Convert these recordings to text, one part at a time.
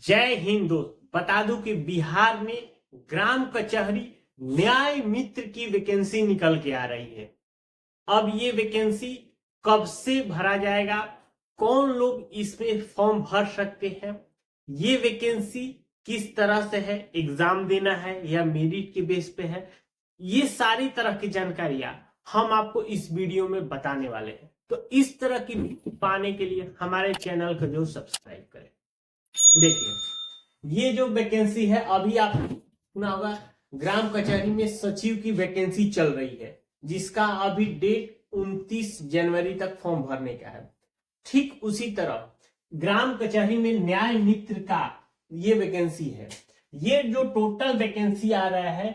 जय हिंद दोस्त। बता दूं कि बिहार में ग्राम कचहरी न्याय मित्र की वैकेंसी निकल के आ रही है। अब ये वैकेंसी कब से भरा जाएगा, कौन लोग इसमें फॉर्म भर सकते हैं, ये वैकेंसी किस तरह से है, एग्जाम देना है या मेरिट के बेस पे है, ये सारी तरह की जानकारियां हम आपको इस वीडियो में बताने वाले हैं। तो इस तरह की पाने के लिए हमारे चैनल को जो सब्सक्राइब करें। देखिए, ये जो वैकेंसी है अभी आप सुना होगा, ग्राम कचहरी में सचिव की वैकेंसी चल रही है, जिसका अभी डेट 29 जनवरी तक फॉर्म भरने का है। ठीक उसी तरह ग्राम कचहरी में न्याय मित्र का ये वैकेंसी है। ये जो टोटल वैकेंसी आ रहा है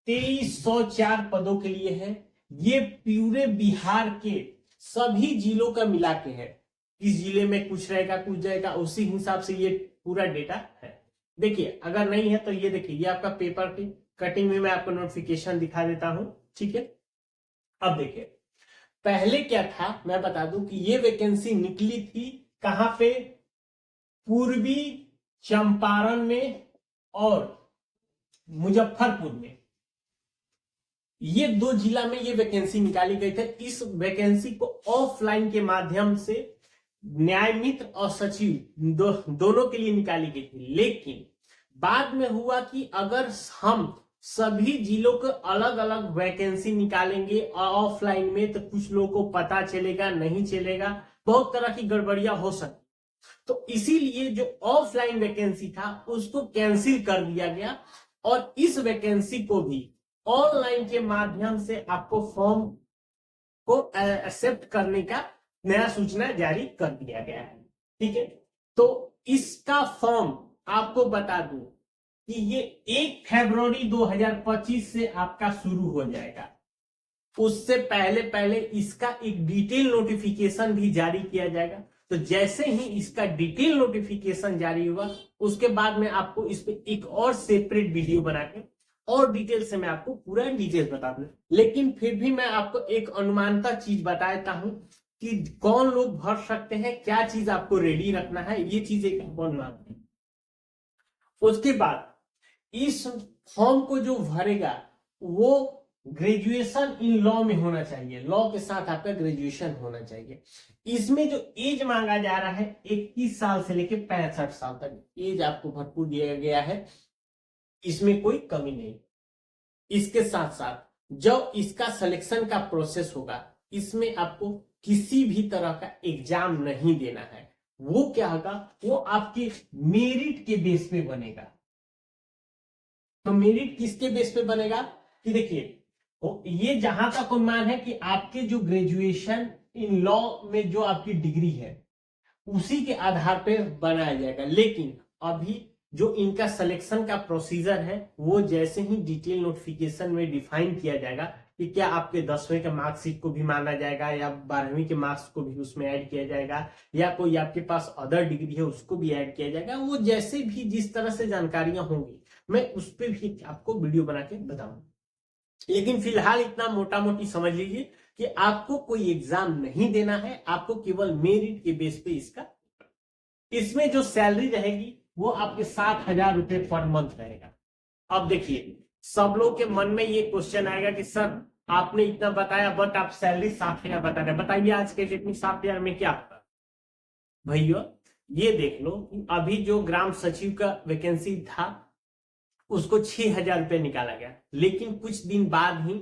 2304 पदों के लिए है। ये पूरे बिहार के सभी जिलों का मिला के है। किस जिले में कुछ रहेगा कुछ जाएगा, उसी हिसाब से ये पूरा डेटा है। देखिए, अगर नहीं है तो ये देखिए, ये आपका पेपर की कटिंग में मैं आपको नोटिफिकेशन दिखा देता हूं। ठीक है, अब देखिए, पहले क्या था मैं बता दूं कि ये वैकेंसी निकली थी कहां पे, पूर्वी चंपारण में और मुजफ्फरपुर में। ये दो जिला में ये वैकेंसी निकाली गई थी। इस वैकेंसी को ऑफलाइन के माध्यम से न्याय मित्र और सचिव दोनों के लिए निकाली गई थी। लेकिन बाद में हुआ कि अगर हम सभी जिलों को अलग अलग वैकेंसी निकालेंगे ऑफलाइन में, तो कुछ लोगों को पता चलेगा नहीं चलेगा, बहुत तरह की गड़बड़ियां हो सकती। तो इसीलिए जो ऑफलाइन वैकेंसी था उसको कैंसिल कर दिया गया और इस वैकेंसी को भी ऑनलाइन के माध्यम से आपको फॉर्म को एक्सेप्ट करने का नया सूचना जारी कर दिया गया है। ठीक है, तो इसका फॉर्म आपको बता दूं कि ये 1 फरवरी 2025 से आपका शुरू हो जाएगा। उससे पहले पहले इसका एक डिटेल नोटिफिकेशन भी जारी किया जाएगा। तो जैसे ही इसका डिटेल नोटिफिकेशन जारी होगा उसके बाद में आपको इस पे एक और सेपरेट वीडियो बना के और डिटेल से मैं आपको पूरा डिटेल बता दूं। लेकिन फिर भी मैं आपको एक अनुमानता चीज बताता हूं कि कौन लोग भर सकते हैं, क्या चीज आपको रेडी रखना है, ये चीज एक अनुमान है। उसके बाद इस फॉर्म को जो भरेगा वो ग्रेजुएशन इन लॉ में होना चाहिए, लॉ के साथ आपका ग्रेजुएशन होना चाहिए। इसमें जो एज मांगा जा रहा है 21 साल से लेकर 65 साल तक एज आपको भरपूर दिया गया है, इसमें कोई कमी नहीं। इसके साथ साथ जब इसका सिलेक्शन का प्रोसेस होगा, इसमें आपको किसी भी तरह का एग्जाम नहीं देना है। वो क्या होगा, वो आपके मेरिट के बेस पे बनेगा। तो मेरिट किसके बेस पे बनेगा कि देखिए, ये जहां तक अनुमान है कि आपके जो ग्रेजुएशन इन लॉ में जो आपकी डिग्री है उसी के आधार पे बनाया जाएगा। लेकिन अभी जो इनका सिलेक्शन का प्रोसीजर है वो जैसे ही डिटेल नोटिफिकेशन में डिफाइन किया जाएगा कि क्या आपके 10वीं के मार्कशीट को भी माना जाएगा या 12वीं के मार्क्स को भी उसमें ऐड किया जाएगा या कोई आपके पास अदर डिग्री है उसको भी ऐड किया जाएगा, वो जैसे भी जिस तरह से जानकारियां होंगी मैं उस पर भी आपको वीडियो बना के बताऊंगा। लेकिन फिलहाल इतना मोटा मोटी समझ लीजिए कि आपको कोई एग्जाम नहीं देना है, आपको केवल मेरिट के बेस पे इसमें जो सैलरी रहेगी वो आपके 7,000 रुपए पर मंथ रहेगा। अब देखिए, सब लोग के मन में ये क्वेश्चन आएगा कि सर आपने इतना बताया बट आप सैलरी 7,000 बता रहे, बताइए आज के डेट में 7,000 में क्या होगा। भैया ये देख लो, अभी जो ग्राम सचिव का वैकेंसी था उसको 6,000 रुपए निकाला गया, लेकिन कुछ दिन बाद ही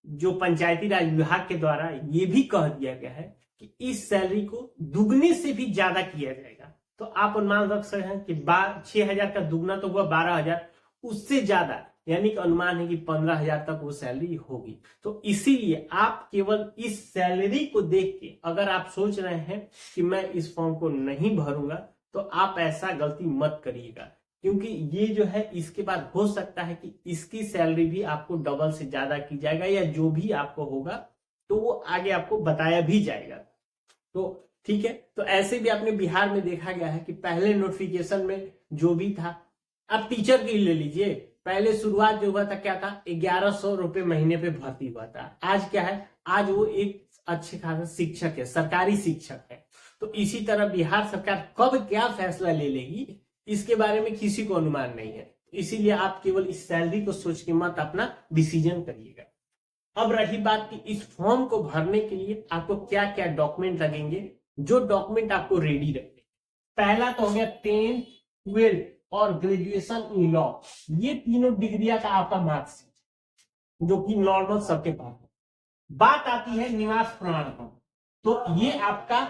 जो पंचायती राज विभाग के द्वारा ये भी कह दिया गया है कि इस सैलरी को दुगने से भी ज्यादा किया जाएगा। तो आप अनुमान रख सकते हैं कि 6,000 का दुगना तो हुआ 12,000, उससे ज्यादा यानी कि अनुमान है कि 15,000 तक वो सैलरी होगी। तो इसीलिए आप केवल इस सैलरी को देख के अगर आप सोच रहे हैं कि मैं इस फॉर्म को नहीं भरूंगा तो आप ऐसा गलती मत करिएगा, क्योंकि ये जो है इसके बाद हो सकता है कि इसकी सैलरी भी आपको डबल से ज्यादा की जाएगा या जो भी आपको होगा तो वो आगे आपको बताया भी जाएगा। तो ठीक है, तो ऐसे भी आपने बिहार में देखा गया है कि पहले नोटिफिकेशन में जो भी था, आप टीचर की ले लीजिए, पहले शुरुआत जो हुआ था क्या था, 1,100 रुपए महीने पे भर्ती हुआ था। आज क्या है, आज वो एक अच्छे खासा शिक्षक है, सरकारी शिक्षक है। तो इसी तरह बिहार सरकार कब क्या फैसला ले लेगी इसके बारे में किसी को अनुमान नहीं है, इसीलिए आप केवल इस सैलरी को सोच के मत अपना डिसीजन करिएगा। अब रही बात कि इस फॉर्म को भरने के लिए आपको क्या क्या डॉक्यूमेंट लगेंगे, जो डॉक्यूमेंट आपको रेडी रखने। पहला तो हो गया 10th, 12th और ग्रेजुएशन इन लॉ, ये तीनों डिग्रियां का आपका मार्क्सिट जो कि नॉर्मल सबके पास है। बात आती है निवास प्रमाण पत्र, तो ये आपका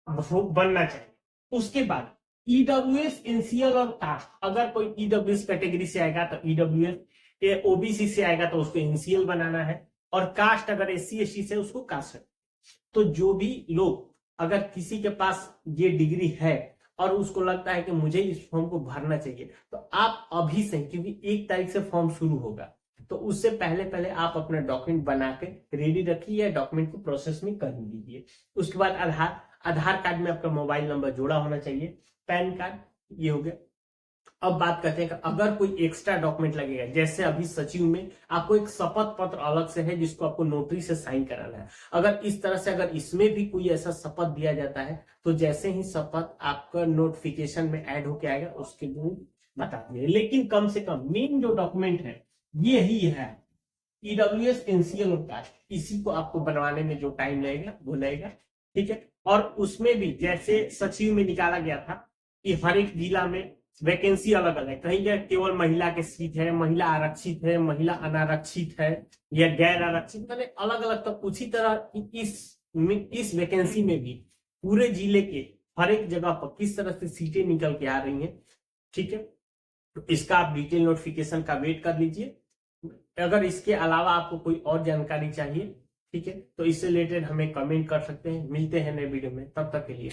बनना चाहिए। उसके बाद ईडब्ल्यूएस, एनसीएल और कास्ट, अगर कोई ईडब्ल्यूएस कैटेगरी से आएगा तो ईडब्ल्यूएस, ओबीसी से आएगा तो उसको एनसीएल बनाना है, और कास्ट अगर एससी एसटी से उसको कास्ट। तो जो भी लोग, अगर किसी के पास ये डिग्री है और उसको लगता है कि मुझे इस फॉर्म को भरना चाहिए, तो आप अभी से, क्योंकि 1 तारीख से फॉर्म शुरू होगा, तो उससे पहले आप अपना डॉक्यूमेंट बना के रेडी रखिए या डॉक्यूमेंट को प्रोसेस में कर लीजिए। उसके बाद आधार कार्ड में आपका मोबाइल नंबर जोड़ा होना चाहिए, पैन कार्ड, ये हो गया। अब बात करते हैं कि अगर कोई एक्स्ट्रा डॉक्यूमेंट लगेगा, जैसे अभी सचिव में आपको एक शपथ पत्र अलग से है जिसको आपको नोटरी से साइन कराना है। अगर इस तरह से अगर इसमें भी कोई ऐसा शपथ दिया जाता है तो जैसे ही शपथ आपका नोटिफिकेशन में ऐड होके आएगा उसके लिए बता दिए। लेकिन कम से कम मेन जो डॉक्यूमेंट है ये ही है, ईडब्ल्यूएस, एनसीएल और कास्ट, इसी को आपको बनवाने में जो टाइम लगेगा वो लगेगा, ठीक है। और उसमें भी जैसे सचिव में निकाला गया था कि हर एक जिला में वैकेंसी अलग अलग है, कहीं केवल महिला के सीट है, महिला आरक्षित है, महिला अनारक्षित है या गैर आरक्षित, मैंने अलग अलग। तो उसी तरह इस वैकेंसी में भी पूरे जिले के हर एक जगह पर किस तरह से सीटें निकल के आ रही हैं, ठीक है। तो इसका आप डिटेल नोटिफिकेशन का वेट कर लीजिए। अगर इसके अलावा आपको कोई और जानकारी चाहिए, ठीक है, तो इससे रिलेटेड हमें कमेंट कर सकते हैं। मिलते हैं नए वीडियो में, तब तक के लिए।